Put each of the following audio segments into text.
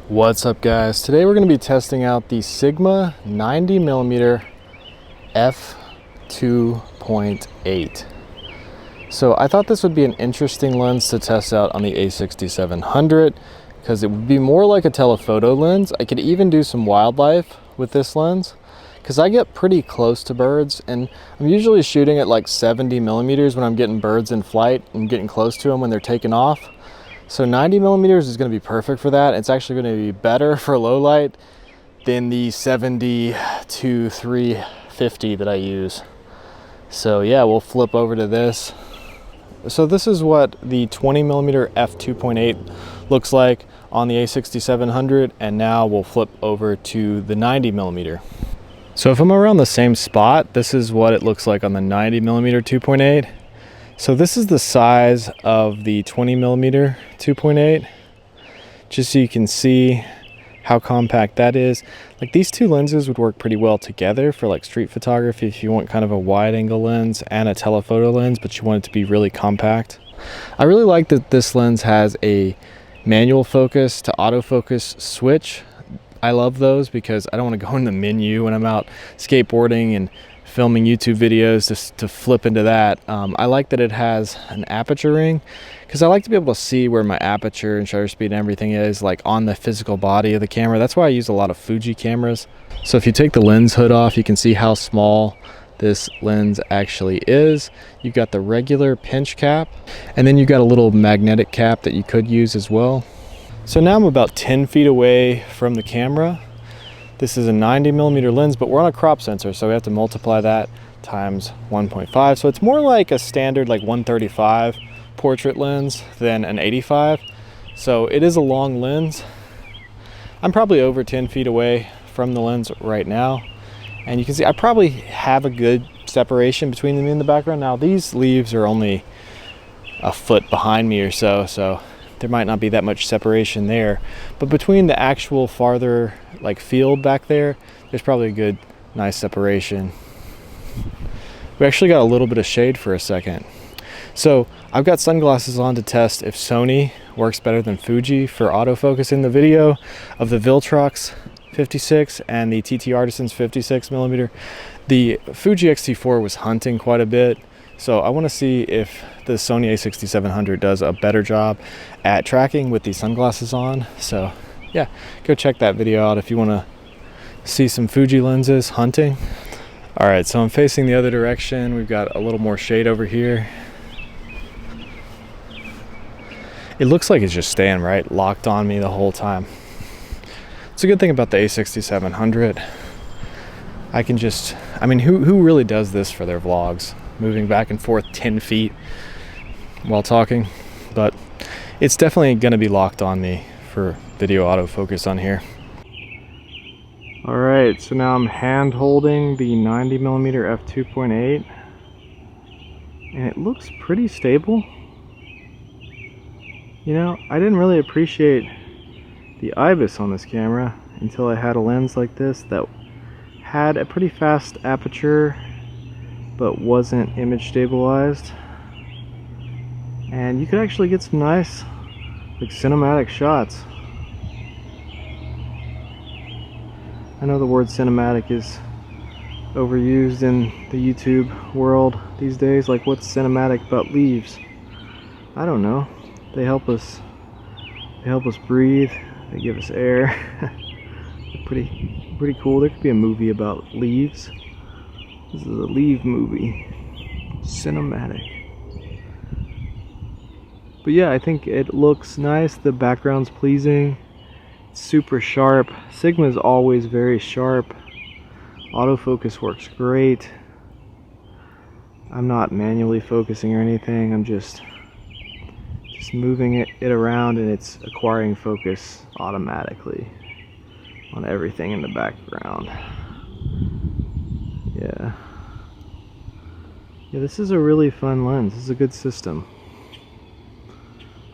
What's up, guys? Today we're going to be testing out the Sigma 90mm F2.8. So I thought this would be an interesting lens to test out on the A6700 because it would be more like a telephoto lens. I could even do some wildlife with this lens because I get pretty close to birds, and I'm usually shooting at like 70 millimeters when I'm getting birds in flight and getting close to them when they're taking off. So 90 millimeters is going to be perfect for that. It's actually going to be better for low light than the 70 to 350 that I use. So yeah, we'll flip over to this. So this is what the 20mm f2.8 looks like on the A6700, and now we'll flip over to the 90mm. So if I'm around the same spot, this is what it looks like on the 90mm 2.8. So this is the size of the 20mm 2.8, just so you can see how compact that is. Like, these two lenses would work pretty well together for like street photography if you want kind of a wide angle lens and a telephoto lens, but you want it to be really compact. I really like that this lens has a manual focus to autofocus switch. I love those because I don't want to go in the menu when I'm out skateboarding and filming YouTube videos to flip into that. I like that it has an aperture ring because I like to be able to see where my aperture and shutter speed and everything is, like on the physical body of the camera. That's why I use a lot of Fuji cameras. So if you take the lens hood off, you can see how small this lens actually is. You've got the regular pinch cap, and then you've got a little magnetic cap that you could use as well. So now I'm about 10 feet away from the camera. This is a 90mm lens, but we're on a crop sensor, so we have to multiply that times 1.5. So it's more like a standard like 135 portrait lens than an 85. So it is a long lens. I'm probably over 10 feet away from the lens right now. And you can see I probably have a good separation between them in the background. Now these leaves are only a foot behind me or so, so there might not be that much separation there, but between the actual farther like field back there, there's probably a good nice separation. We actually got a little bit of shade for a second. So I've got sunglasses on to test if Sony works better than Fuji for autofocus in the video of the Viltrox 56 and the TT Artisans 56mm. The Fuji X-T4 was hunting quite a bit, so I want to see if the Sony A6700 does a better job at tracking with these sunglasses on. So yeah, go check that video out if you want to see some Fuji lenses hunting. All right, so I'm facing the other direction. We've got a little more shade over here. It looks like it's just staying right locked on me the whole time. It's a good thing about the A6700. I can just, I mean, who really does this for their vlogs? Moving back and forth 10 feet while talking, but it's definitely going to be locked on me for video autofocus on here. All right, so now I'm hand holding the 90mm f2.8, and it looks pretty stable. You know, I didn't really appreciate the IBIS on this camera until I had a lens like this that had a pretty fast aperture but wasn't image stabilized, and you could actually get some nice like cinematic shots. I know the word cinematic is overused in the YouTube world these days. Like, what's cinematic about leaves? I don't know. They help us breathe, they give us air. They're pretty cool. There could be a movie about leaves. This is a leaf movie. Cinematic. But yeah, I think it looks nice. The background's pleasing. It's super sharp. Sigma is always very sharp. Autofocus works great. I'm not manually focusing or anything. I'm just moving it around, and it's acquiring focus automatically on everything in the background. Yeah, this is a really fun lens. This is a good system.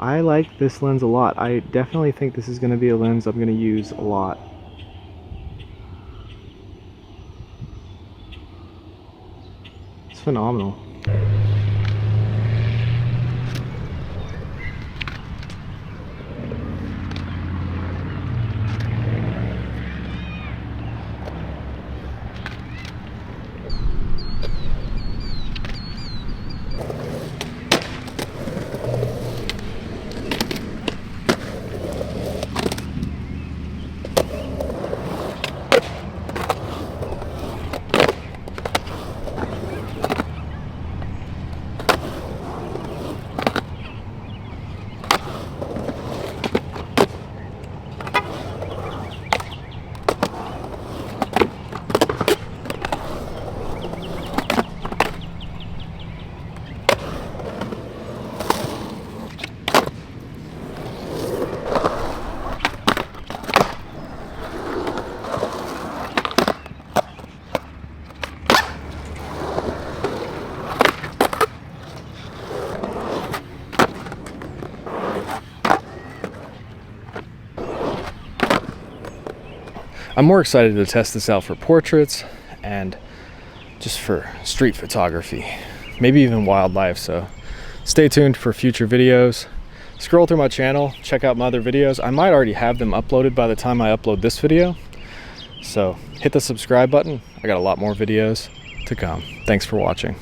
I like this lens a lot. I definitely think this is going to be a lens I'm going to use a lot. It's phenomenal. I'm more excited to test this out for portraits and just for street photography, maybe even wildlife. So stay tuned for future videos. Scroll through my channel, check out my other videos. I might already have them uploaded by the time I upload this video. So hit the subscribe button. I got a lot more videos to come. Thanks for watching.